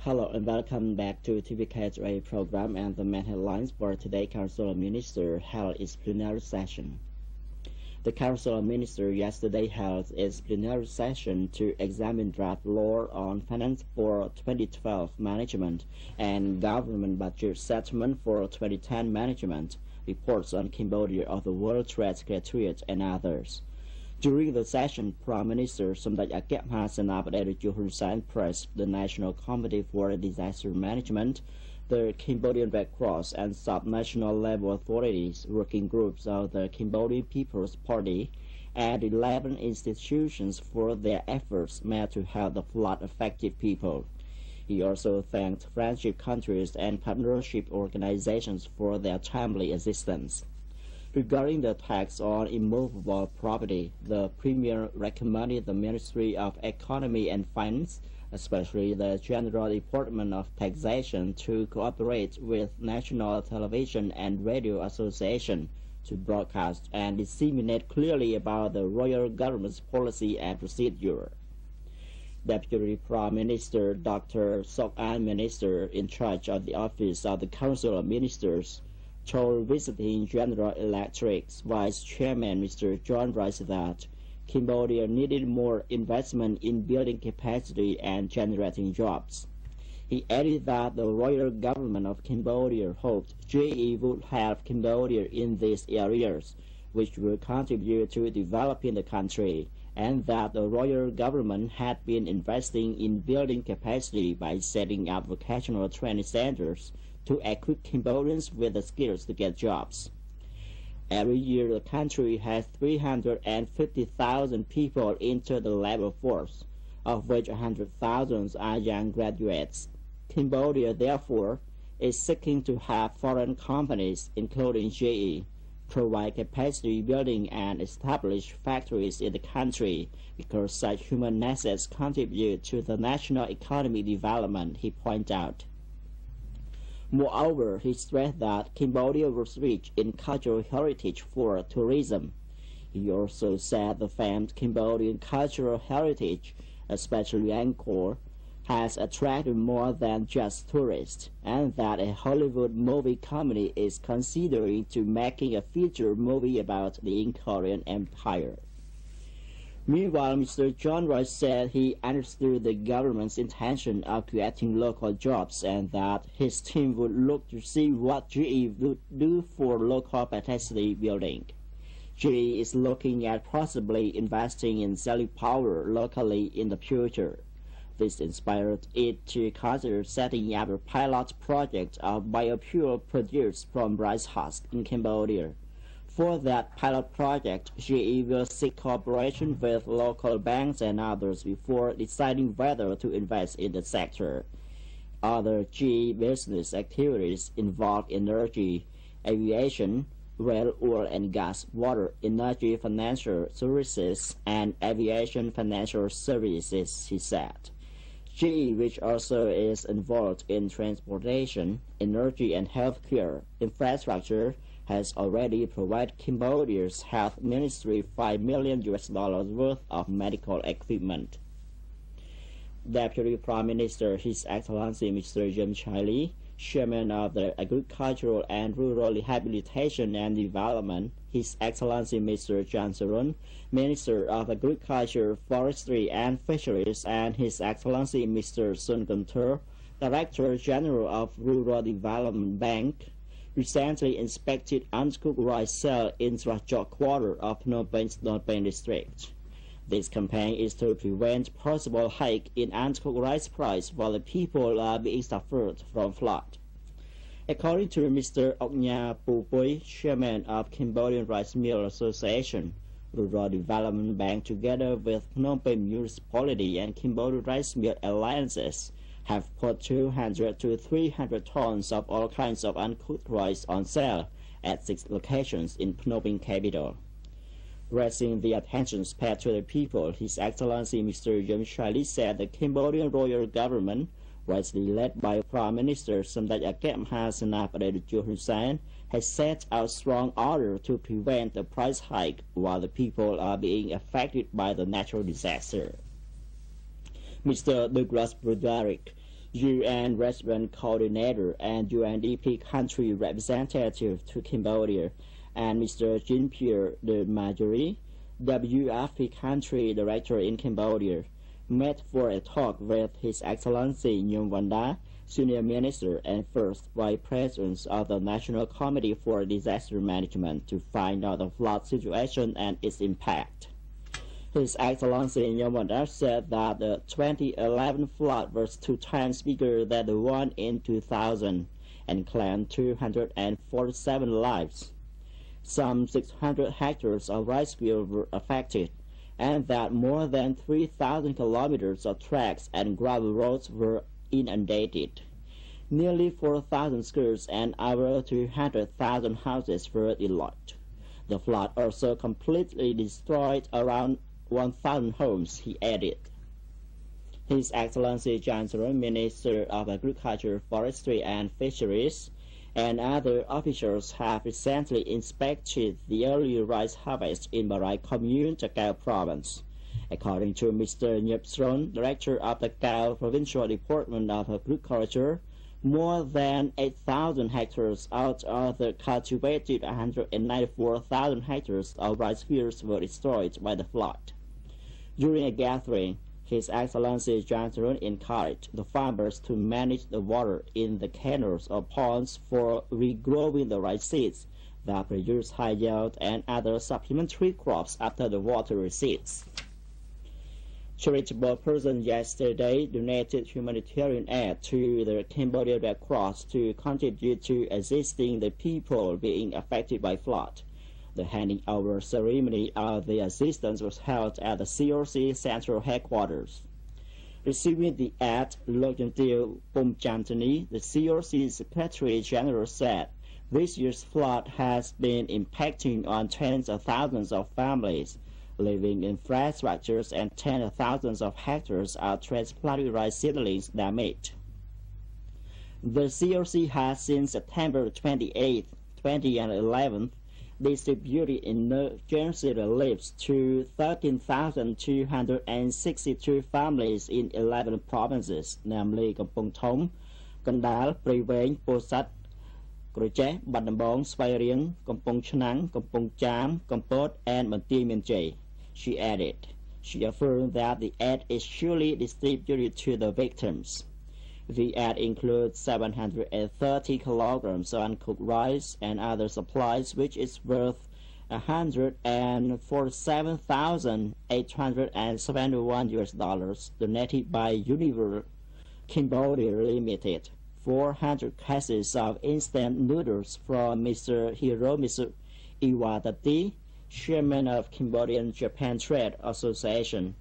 Hello and welcome back to TVK's program and the main headlines for today. Council of Ministers held its plenary session. The Council of Ministers yesterday held its plenary session to examine draft law on finance for 2012 management and government budget settlement for 2010 management, reports on Cambodia of the World Trade Secretariat and others. During the session, Prime Minister Somdech Khmer Phnom Penh praised the National Committee for Disaster Management, the Cambodian Red Cross, and sub-national level authorities, working groups of the Cambodian People's Party, and 11 institutions for their efforts made to help the flood-affected people. He also thanked friendship countries and partnership organizations for their timely assistance. Regarding the tax on immovable property, the Premier recommended the Ministry of Economy and Finance, especially the General Department of Taxation, to cooperate with National Television and Radio Association to broadcast and disseminate clearly about the royal government's policy and procedure. Deputy Prime Minister Dr. Sok An, Minister in charge of the Office of the Council of Ministers, told visiting General Electric's Vice Chairman Mr. John Rice that Cambodia needed more investment in building capacity and generating jobs. He added that the royal government of Cambodia hoped GE would help Cambodia in these areas, which will contribute to developing the country, and that the royal government had been investing in building capacity by setting up vocational training centers to equip Cambodians with the skills to get jobs. Every year, the country has 350,000 people enter the labor force, of which 100,000 are young graduates. Cambodia, therefore, is seeking to have foreign companies, including GE, provide capacity building and establish factories in the country because such human assets contribute to the national economic development, he pointed out. Moreover, he stressed that Cambodia was rich in cultural heritage for tourism. He also said the famed Cambodian cultural heritage, especially Angkor, has attracted more than just tourists, and that a Hollywood movie company is considering to making a feature movie about the Korean Empire. Meanwhile, Mr. John Rice said he understood the government's intention of creating local jobs and that his team would look to see what GE would do for local capacity building. GE is looking at possibly investing in selling power locally in the future. This inspired it to consider setting up a pilot project of biofuel produced from rice husk in Cambodia. For that pilot project, GE will seek cooperation with local banks and others before deciding whether to invest in the sector. Other GE business activities involve energy, aviation, rail, oil and gas, water, energy financial services, and aviation financial services, he said. GE, which also is involved in transportation, energy and healthcare infrastructure, has already provided Cambodia's health ministry $5 million worth of medical equipment. Deputy Prime Minister His Excellency Mr. Jim Chiley, Chairman of the Agricultural and Rural Rehabilitation and Development, His Excellency Mr. John Sarun, Minister of Agriculture, Forestry and Fisheries, and His Excellency Mr. Sun Guntur, Director General of Rural Development Bank, recently inspected uncooked rice sale in Rajok quarter of Phnom Penh district. This campaign is to prevent possible hike in uncooked rice price while the people are being suffered from flood. According to Mr. Oknya Pupui, Chairman of Cambodian Rice Mill Association, Rural Development Bank, together with Phnom Penh Municipality and Cambodian Rice Mill Alliances, have put 200 to 300 tons of all kinds of uncooked rice on sale at 6 locations in Phnom Penh capital. Raising the attention paid to the people, His Excellency Mr. Jim Chiley said the Cambodian royal government, rightly led by Prime Minister Somdech Khmer has set out strong order to prevent the price hike while the people are being affected by the natural disaster. Mr. Douglas Broderick, UN Resident Coordinator and UNDP Country Representative to Cambodia, and Mr. Jean-Pierre de Marjorie, WFP Country Director in Cambodia, met for a talk with His Excellency Nyom Vanda, Senior Minister and First Vice President of the National Committee for Disaster Management, to find out the flood situation and its impact. His Excellency Nyom Vanda said that the 2011 flood was 2 times bigger than the one in 2000 and claimed 247 lives. Some 600 hectares of rice fields were affected, and that more than 3,000 kilometers of tracks and gravel roads were inundated. Nearly 4,000 schools and over 200,000 houses were destroyed. The flood also completely destroyed around 1,000 homes, he added. His Excellency John Saron, Minister of Agriculture, Forestry and Fisheries, and other officials have recently inspected the early rice harvest in Barai Commune, Takao Province. According to Mr. Nyep Sron, Director of the Takao Provincial Department of Agriculture, more than 8,000 hectares out of the cultivated 194,000 hectares of rice fields were destroyed by the flood. During a gathering, His Excellency John Saron encouraged the farmers to manage the water in the canals or ponds for regrowing the rice seeds that produce high yield and other supplementary crops after the water recedes. Charitable person yesterday donated humanitarian aid to the Cambodia Red Cross to contribute to assisting the people being affected by flood. The handing over ceremony of the assistance was held at the CRC Central Headquarters. Receiving the aid, Logentil Pomchantani, the CRC Secretary General, said this year's flood has been impacting on tens of thousands of families living in infrastructures, and tens of thousands of hectares of transplanted rice seedlings damaged. The CRC has since September 28, 2011 distributed emergency reliefs to 13,262 families in 11 provinces, namely Kampong Thom, Kandal, Prey Veng, Posat, Kroche, Bat Nambong, Svai Rieng, Kampong Chnang, Kampong Cham, Kampot, and Manti Menjay. She added. She affirmed that the aid is surely distributed to the victims. The aid includes 730 kilograms of uncooked rice and other supplies, which is worth $147,871 donated by Univer Cambodia Limited. 400 cases of instant noodles from Mr. Hiromitsu Iwatati, Chairman of Cambodian Japan Trade Association,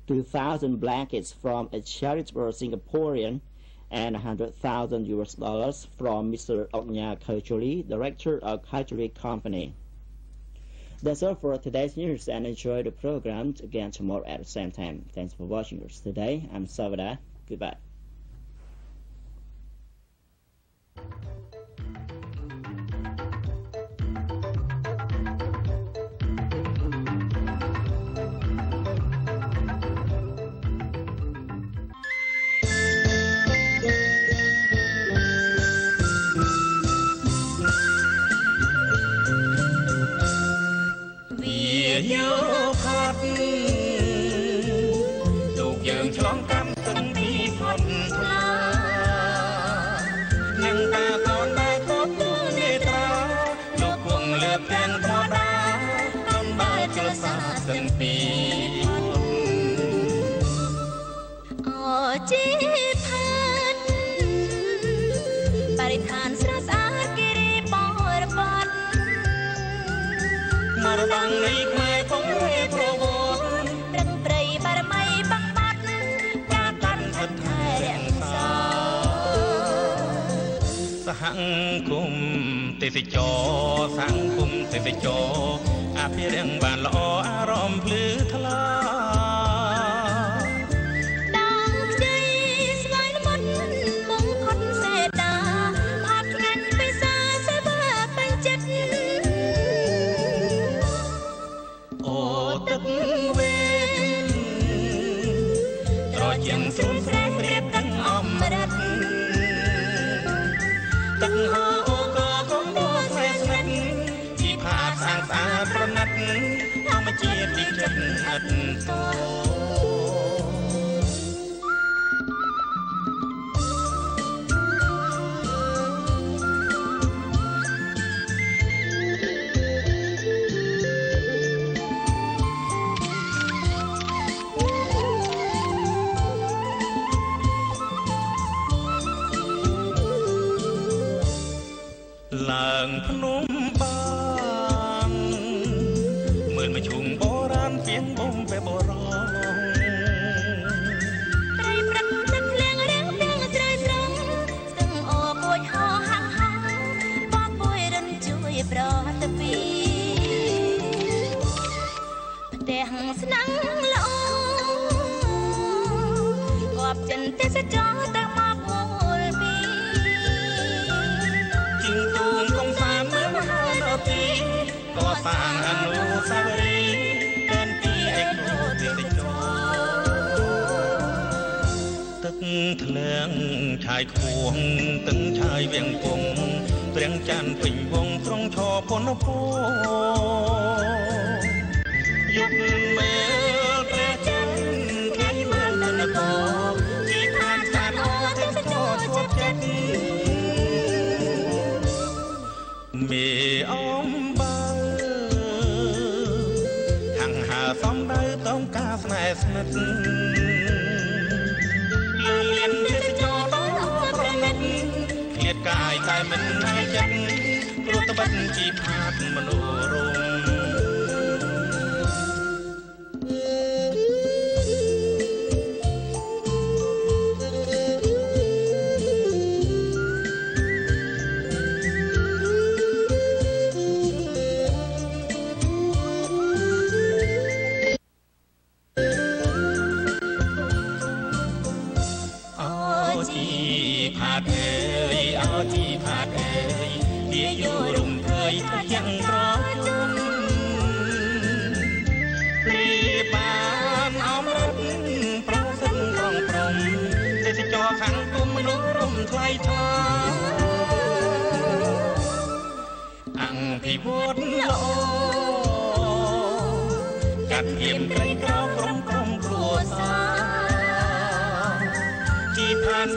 2,000 blankets from a charitable Singaporean, and $100,000 from Mr. Ognya Kacholi, Director of Kacholi Company. That's all for today's news, and enjoy the program again tomorrow at the same time. Thanks for watching us today. I'm Savada. Goodbye. Tê cho sang cung tê cho a phía đằng bàn lõ a rom plư thla đang chơi svai mất mong khóc sẽ ta hạt ngàn bây giờ sẽ bơ bánh chất ô tất về rồi chẳng xuống sẽ đẹp cánh om đất ធម្មជាតិពីចិត្តឥតសោ ឡើងភ្នំបាងមើលមកឈុំបរាណហ្វៀងបំពេបរងត្រីព្រឹកទឹកលៀងរៀងទាំងស្រីស្រងស្ទឹងអបួយហោហាំហាំបបួយរិនជួយប្រទៅពីផ្ទះស្នាំងល្អគប់ចិនទេសចរទៅមកមូលពីជីងទូងកំសាន្តមើលមហានទីកសាងអនុស្សាវរីយ៍កើនពីអេកូទេសចរទឹកធ្លាក់ឆាយខួងទឹកឆាយវៀងពងព្រះច័ន្ទពេញវងត្រង់ឈរពុនពោយកមើលព្រះច័ន្ទថ្ងៃមើលនគរជីឋានស្ថានអទេសចរឈប់ចិត្តមេអំបើហាំងហើសំដៅតំការស្នេហ៍ស្និទ្ធលឺលៀនទេសចរដល់ប្រណិតឃ្លាតកាយតែមិនឯចិត្តព្រោះត្បិតជីផាតមនោរម្យផាតអើយអោជីផាតអើយវាយករំភើយទាំងក្រជុំព្រីបានអមរត់ប្រសិនរងព្រំទេសចរខាងគុំមនុស្សរំថ្លៃថ្លាអង្គភិវឌ្ឍល្អកាត់ហៀមក្រីក្រក្រុមគ្រួសារជីឋាន